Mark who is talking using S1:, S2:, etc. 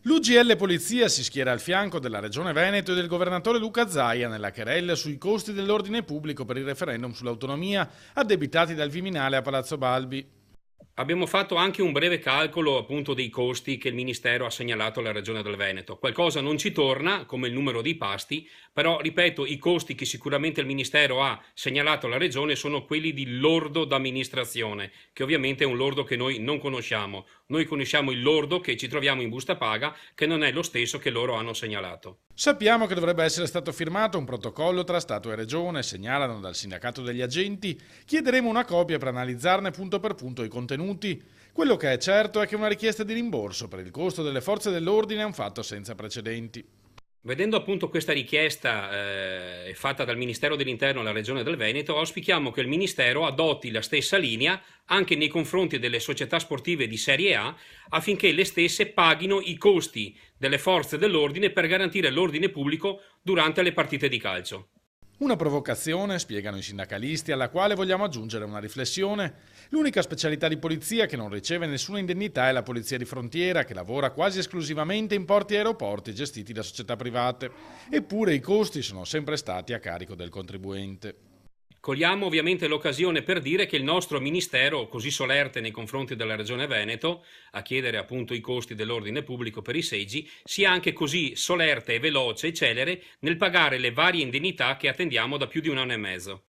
S1: L'UGL Polizia si schiera al fianco della Regione Veneto e del governatore Luca Zaia nella querela sui costi dell'ordine pubblico per il referendum sull'autonomia addebitati dal Viminale a Palazzo Balbi.
S2: Abbiamo fatto anche un breve calcolo appunto dei costi che il Ministero ha segnalato alla Regione del Veneto. Qualcosa non ci torna, come il numero dei pasti, però ripeto, i costi che sicuramente il Ministero ha segnalato alla Regione sono quelli di lordo d'amministrazione, che ovviamente è un lordo che noi non conosciamo. Noi conosciamo il lordo che ci troviamo in busta paga, che non è lo stesso che loro hanno segnalato.
S1: Sappiamo che dovrebbe essere stato firmato un protocollo tra Stato e Regione, segnalano dal sindacato degli agenti. Chiederemo una copia per analizzarne punto per punto i contenuti. Quello che è certo è che una richiesta di rimborso per il costo delle forze dell'ordine è un fatto senza precedenti.
S2: Vedendo appunto questa richiesta fatta dal Ministero dell'Interno alla Regione del Veneto, auspichiamo che il Ministero adotti la stessa linea anche nei confronti delle società sportive di Serie A affinché le stesse paghino i costi delle forze dell'ordine per garantire l'ordine pubblico durante le partite di calcio.
S1: Una provocazione, spiegano i sindacalisti, alla quale vogliamo aggiungere una riflessione. L'unica specialità di polizia che non riceve nessuna indennità è la polizia di frontiera, che lavora quasi esclusivamente in porti e aeroporti gestiti da società private. Eppure i costi sono sempre stati a carico del contribuente.
S2: Cogliamo ovviamente l'occasione per dire che il nostro Ministero, così solerte nei confronti della Regione Veneto, a chiedere appunto i costi dell'ordine pubblico per i seggi, sia anche così solerte e veloce e celere nel pagare le varie indennità che attendiamo da più di un anno e mezzo.